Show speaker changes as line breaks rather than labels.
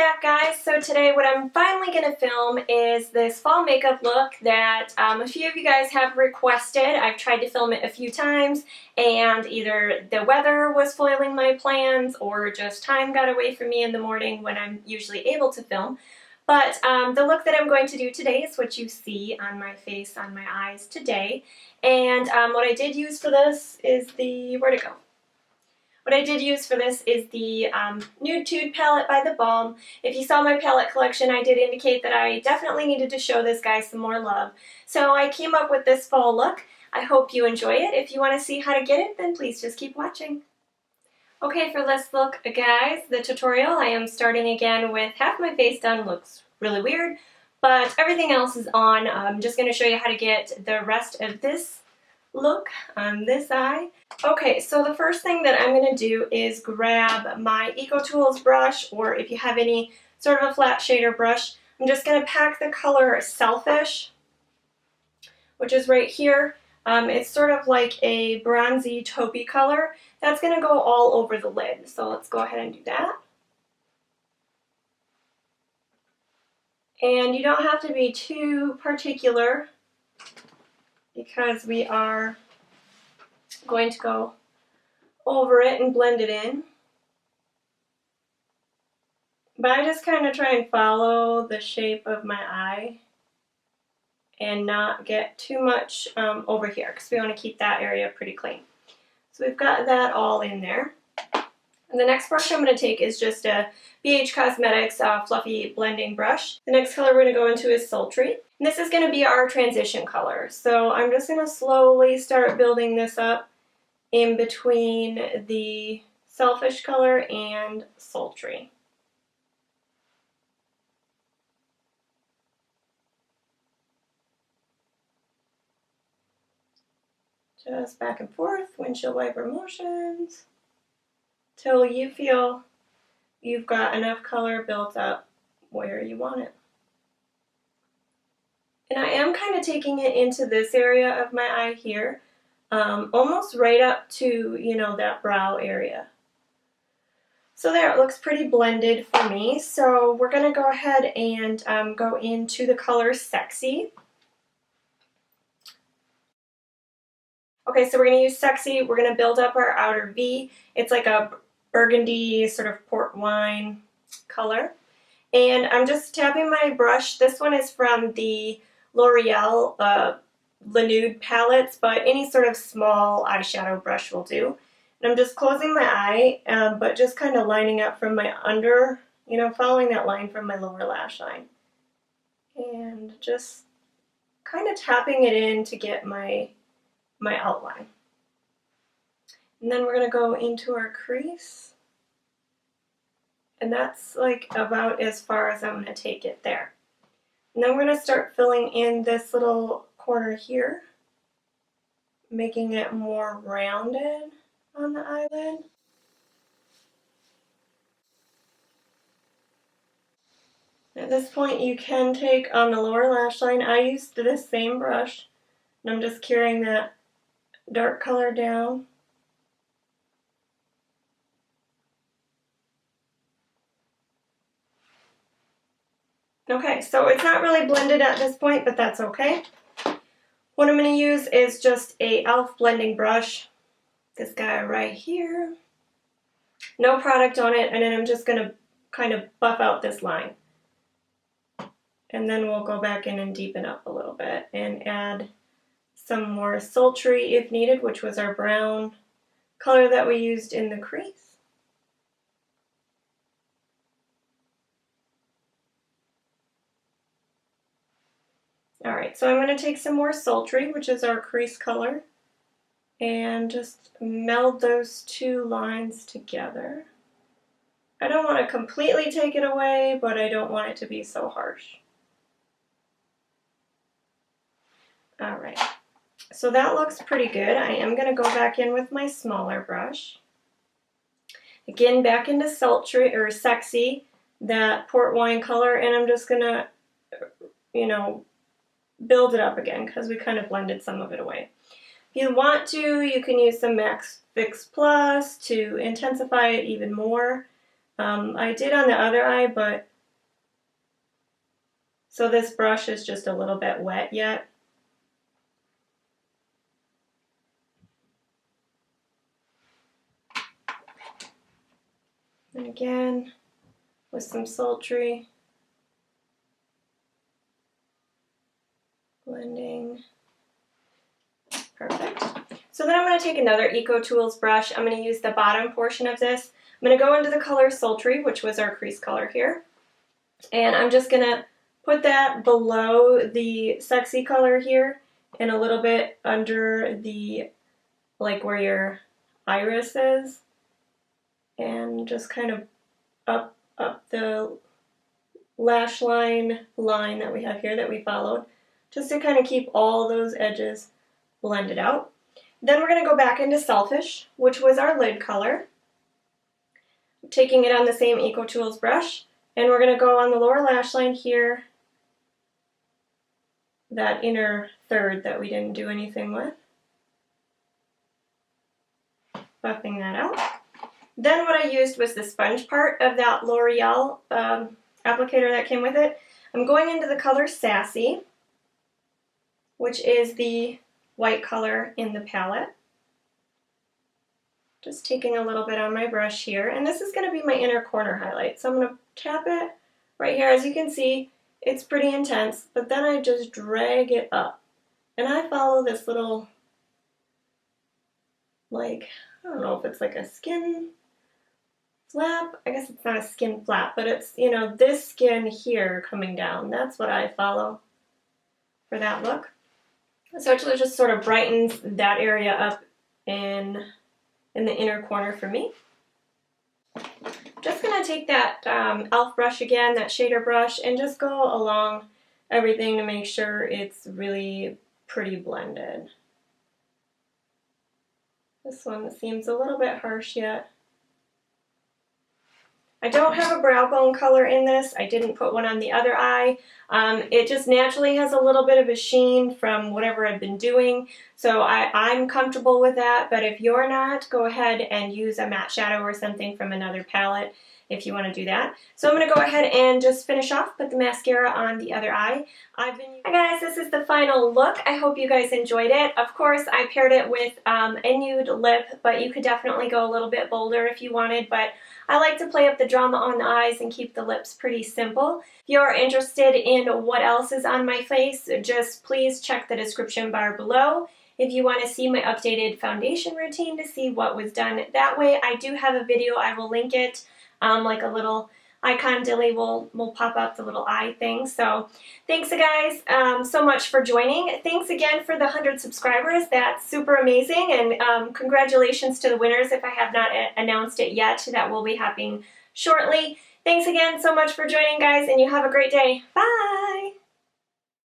back, guys. So today what I'm finally going to film is this fall makeup look that a few of you guys have requested. I've tried to film it a few times and either the weather was foiling my plans or just time got away from me in the morning when I'm usually able to film. But the look that I'm going to do today is what you see on my face, on my eyes today. And what I did use for this is the, where'd it go? What I did use for this is the NUDE Tude palette by the Balm. If you saw my palette collection, I did indicate that I definitely needed to show this guy some more love. So I came up with this fall look. I hope you enjoy it. If you want to see how to get it, then please just keep watching. Okay, for this look, guys, the tutorial, I am starting again with half my face done. Looks really weird, but everything else is on. I'm just going to show you how to get the rest of this look on this eye. Okay, so the first thing that I'm going to do is grab my Eco Tools brush, or if you have any sort of a flat shader brush, I'm just going to pack the color Selfish, which is right here. It's sort of like a bronzy taupey color. That's going to go all over the lid, so let's go ahead and do that. And you don't have to be too particular because we are going to go over it and blend it in. But I just kind of try and follow the shape of my eye and not get too much over here because we want to keep that area pretty clean. So we've got that all in there. And the next brush I'm going to take is just a BH Cosmetics fluffy blending brush. The next color we're going to go into is Sultry. And this is going to be our transition color. So I'm just going to slowly start building this up in between the Selfish color and Sultry. Just back and forth, windshield wiper motions, till you feel you've got enough color built up where you want it. And I am kind of taking it into this area of my eye here, almost right up to, you know, that brow area. So there, it looks pretty blended for me. So we're going to go ahead and go into the color Sexy. Okay, so we're going to use Sexy. We're going to build up our outer V. It's like a burgundy sort of port wine color. And I'm just tapping my brush. This one is from the Loreal NUDE palettes, but any sort of small eyeshadow brush will do. And I'm just closing my eye, but just kind of lining up from my under, you know, following that line from my lower lash line. And just kind of tapping it in to get my outline. And then we're going to go into our crease. And that's like about as far as I'm going to take it there. And then we're going to start filling in this little corner here, making it more rounded on the eyelid. At this point you can take on the lower lash line. I used this same brush, and I'm just carrying that dark color down. Okay, so it's not really blended at this point, but that's okay. What I'm going to use is just a e.l.f. blending brush. This guy right here. No product on it, and then I'm just going to kind of buff out this line. And then we'll go back in and deepen up a little bit and add some more Sultry if needed, which was our brown color that we used in the crease. Alright, so I'm going to take some more Sultry, which is our crease color, and just meld those two lines together. I don't want to completely take it away, but I don't want it to be so harsh. Alright, so that looks pretty good. I am going to go back in with my smaller brush. Again, back into Sultry, or Sexy, that port wine color, and I'm just going to, you know, build it up again because we kind of blended some of it away. If you want to, you can use some Max Fix Plus to intensify it even more. I did on the other eye, but So this brush is just a little bit wet yet. And again, with some sultry blending. Perfect. So then I'm going to take another Eco Tools brush. I'm going to use the bottom portion of this. I'm going to go into the color Sultry, which was our crease color here. And I'm just going to put that below the Sexy color here and a little bit under the, like where your iris is. And just kind of up the lash line that we have here that we followed, just to kind of keep all those edges blended out. Then we're going to go back into Selfish, which was our lid color. Taking it on the same Eco Tools brush, and we're going to go on the lower lash line here, that inner third that we didn't do anything with. Buffing that out. Then what I used was the sponge part of that Loreal applicator that came with it. I'm going into the color Sassy, which is the white color in the palette. Just taking a little bit on my brush here, and this is going to be my inner corner highlight. So I'm going to tap it right here. As you can see, it's pretty intense, but then I just drag it up. And I follow this little, like, I don't know if it's like a skin flap. I guess it's not a skin flap, but it's, you know, this skin here coming down. That's what I follow for that look. So it just sort of brightens that area up in the inner corner for me. Just going to take that e.l.f. brush again, that shader brush, and just go along everything to make sure it's really pretty blended. This one seems a little bit harsh yet. I don't have a brow bone color in this. I didn't put one on the other eye. It just naturally has a little bit of a sheen from whatever I've been doing, so I'm comfortable with that, but if you're not, go ahead and use a matte shadow or something from another palette if you want to do that. So I'm going to go ahead and just finish off, put the mascara on the other eye. Hi guys, this is the final look. I hope you guys enjoyed it. Of course, I paired it with a nude lip, but you could definitely go a little bit bolder if you wanted, but I like to play up the drama on the eyes and keep the lips pretty simple. If you're interested in what else is on my face, just please check the description bar below. If you want to see my updated foundation routine to see what was done that way, I do have a video. I will link it. Like a little icon dilly will pop up, the little eye thing. So thanks guys so much for joining. Thanks again for the 100 subscribers. That's super amazing, and congratulations to the winners if I have not announced it yet. That will be happening shortly. Thanks again so much for joining guys, and you have a great day. Bye!